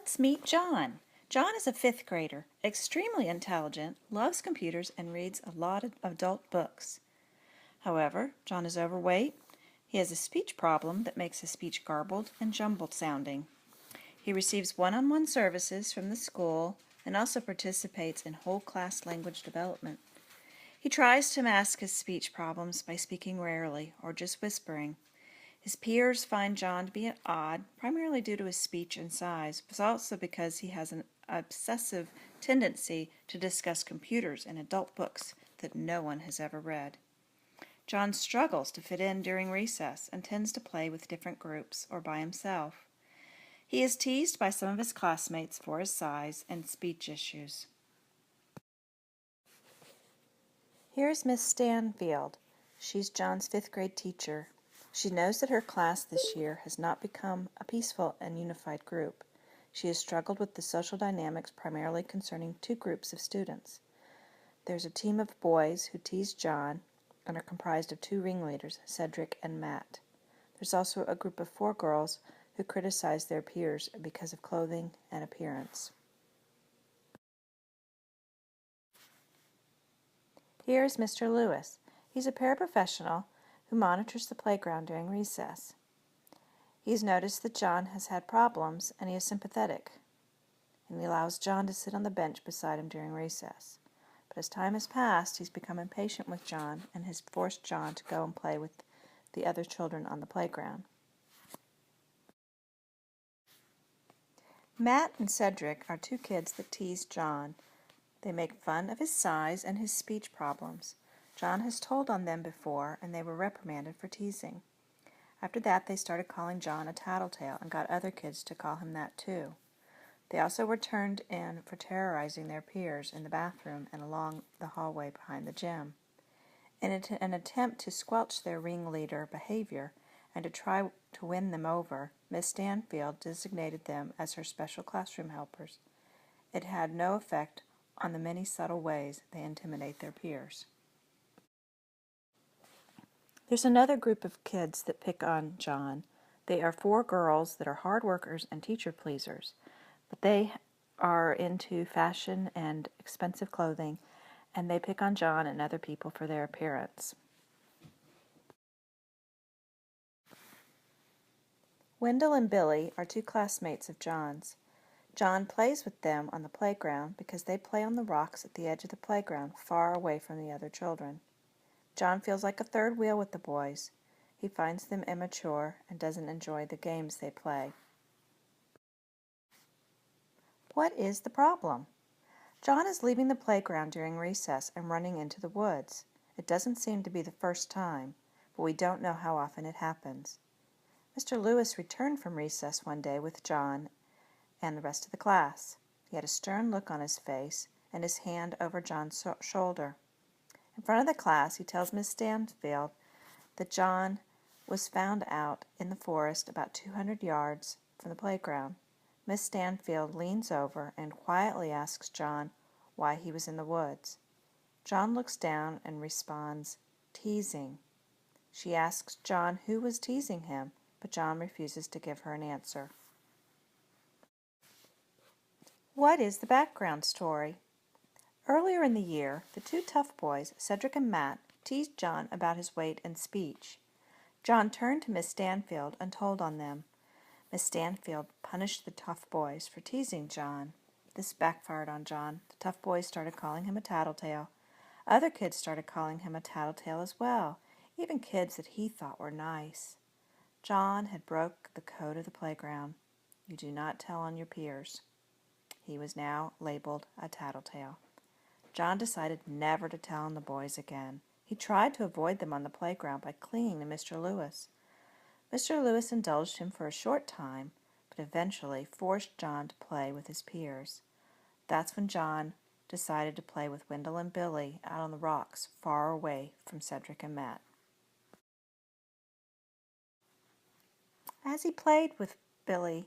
Let's meet John. John is a fifth grader, extremely intelligent, loves computers, and reads a lot of adult books. However, John is overweight. He has a speech problem that makes his speech garbled and jumbled sounding. He receives one-on-one services from the school and also participates in whole class language development. He tries to mask his speech problems by speaking rarely or just whispering. His peers find John to be odd, primarily due to his speech and size, but also because he has an obsessive tendency to discuss computers and adult books that no one has ever read. John struggles to fit in during recess and tends to play with different groups or by himself. He is teased by some of his classmates for his size and speech issues. Here's Miss Stanfield. She's John's fifth grade teacher. She knows that her class this year has not become a peaceful and unified group. She has struggled with the social dynamics primarily concerning two groups of students. There's a team of boys who tease John and are comprised of two ringleaders, Cedric and Matt. There's also a group of four girls who criticize their peers because of clothing and appearance. Here is Mr. Lewis. He's a paraprofessional who monitors the playground during recess. He's noticed that John has had problems and he is sympathetic, and he allows John to sit on the bench beside him during recess. But as time has passed, he's become impatient with John and has forced John to go and play with the other children on the playground. Matt and Cedric are two kids that tease John. They make fun of his size and his speech problems. John has told on them before, and they were reprimanded for teasing. After that, they started calling John a tattletale and got other kids to call him that too. They also were turned in for terrorizing their peers in the bathroom and along the hallway behind the gym. In an attempt to squelch their ringleader behavior and to try to win them over, Miss Stanfield designated them as her special classroom helpers. It had no effect on the many subtle ways they intimidate their peers. There's another group of kids that pick on John. They are four girls that are hard workers and teacher pleasers, but they are into fashion and expensive clothing, and they pick on John and other people for their appearance. Wendell and Billy are two classmates of John's. John plays with them on the playground because they play on the rocks at the edge of the playground, far away from the other children. John feels like a third wheel with the boys. He finds them immature and doesn't enjoy the games they play. What is the problem? John is leaving the playground during recess and running into the woods. It doesn't seem to be the first time, but we don't know how often it happens. Mr. Lewis returned from recess one day with John and the rest of the class. He had a stern look on his face and his hand over John's shoulder. In front of the class, he tells Miss Stanfield that John was found out in the forest about 200 yards from the playground. Miss Stanfield leans over and quietly asks John why he was in the woods. John looks down and responds, "Teasing." She asks John who was teasing him, but John refuses to give her an answer. What is the background story? Earlier in the year, the two tough boys, Cedric and Matt, teased John about his weight and speech. John turned to Miss Stanfield and told on them. Miss Stanfield punished the tough boys for teasing John. This backfired on John. The tough boys started calling him a tattletale. Other kids started calling him a tattletale as well, even kids that he thought were nice. John had broke the code of the playground. You do not tell on your peers. He was now labeled a tattletale. John decided never to tell on the boys again. He tried to avoid them on the playground by clinging to Mr. Lewis. Mr. Lewis indulged him for a short time, but eventually forced John to play with his peers. That's when John decided to play with Wendell and Billy out on the rocks far away from Cedric and Matt. As he played with Billy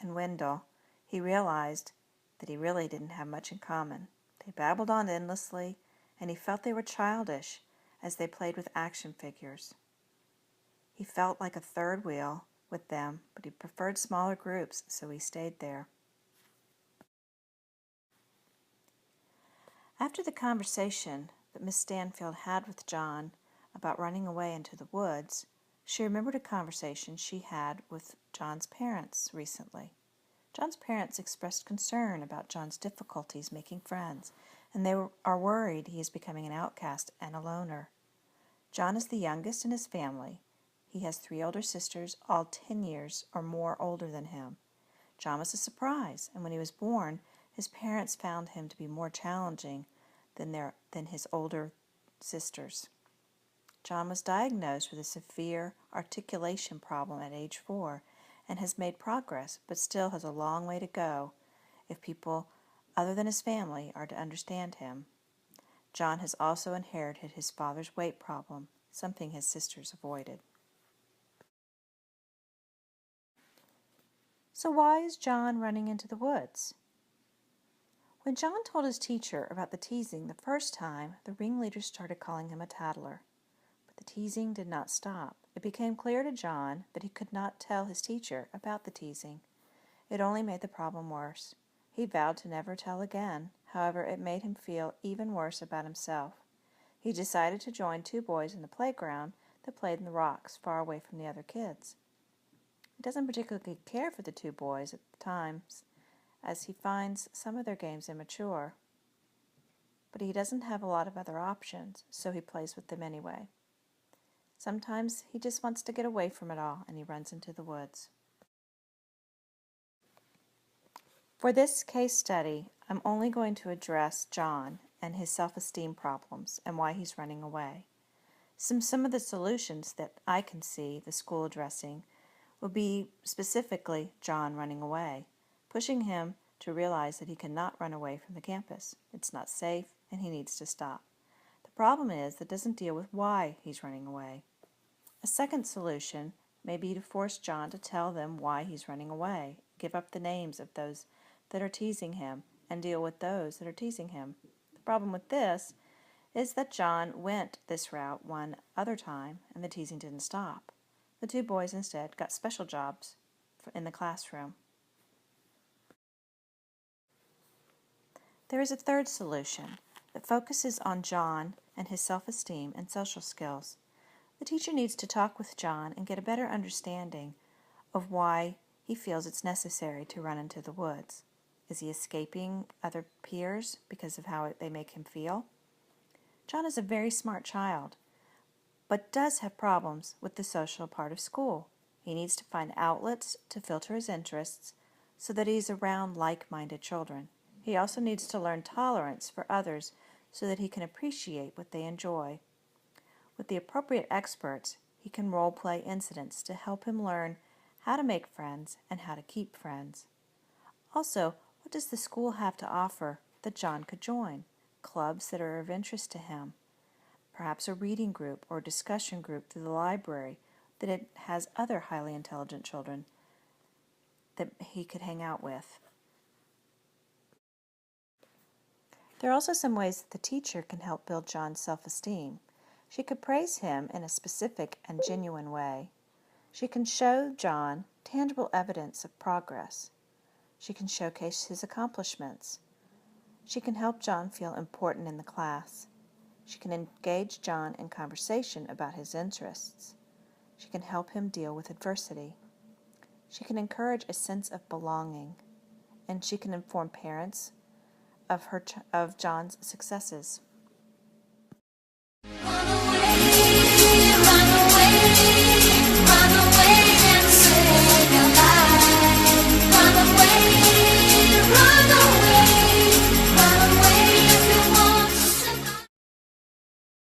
and Wendell, he realized that he really didn't have much in common. They babbled on endlessly, and he felt they were childish as they played with action figures. He felt like a third wheel with them, but he preferred smaller groups, so he stayed there. After the conversation that Miss Stanfield had with John about running away into the woods, she remembered a conversation she had with John's parents recently. John's parents expressed concern about John's difficulties making friends, and they are worried he is becoming an outcast and a loner. John is the youngest in his family. He has 3 older sisters, all 10 years or more older than him. John was a surprise, and when he was born, his parents found him to be more challenging than his older sisters. John was diagnosed with a severe articulation problem at age 4 and has made progress, but still has a long way to go if people other than his family are to understand him. John has also inherited his father's weight problem, something his sisters avoided. So why is John running into the woods? When John told his teacher about the teasing the first time, the ringleaders started calling him a tattler. But the teasing did not stop. It became clear to John that he could not tell his teacher about the teasing. It only made the problem worse. He vowed to never tell again. However, it made him feel even worse about himself. He decided to join 2 boys in the playground that played in the rocks far away from the other kids. He doesn't particularly care for the 2 boys at the times, as he finds some of their games immature. But he doesn't have a lot of other options, so he plays with them anyway. Sometimes he just wants to get away from it all, and he runs into the woods. For this case study, I'm only going to address John and his self-esteem problems and why he's running away. Some of the solutions that I can see the school addressing would be specifically John running away, pushing him to realize that he cannot run away from the campus. It's not safe, and he needs to stop. The problem is that it doesn't deal with why he's running away. A second solution may be to force John to tell them why he's running away, give up the names of those that are teasing him, and deal with those that are teasing him. The problem with this is that John went this route one other time, and the teasing didn't stop. The 2 boys instead got special jobs in the classroom. There is a third solution that focuses on John and his self-esteem and social skills. The teacher needs to talk with John and get a better understanding of why he feels it's necessary to run into the woods. Is he escaping other peers because of how they make him feel? John is a very smart child, but does have problems with the social part of school. He needs to find outlets to filter his interests so that he's around like-minded children. He also needs to learn tolerance for others so that he can appreciate what they enjoy. With the appropriate experts, he can role-play incidents to help him learn how to make friends and how to keep friends. Also, what does the school have to offer that John could join? Clubs that are of interest to him. Perhaps a reading group or discussion group through the library that it has other highly intelligent children that he could hang out with. There are also some ways that the teacher can help build John's self-esteem. She could praise him in a specific and genuine way. She can show John tangible evidence of progress. She can showcase his accomplishments. She can help John feel important in the class. She can engage John in conversation about his interests. She can help him deal with adversity. She can encourage a sense of belonging, and she can inform parents of John's successes.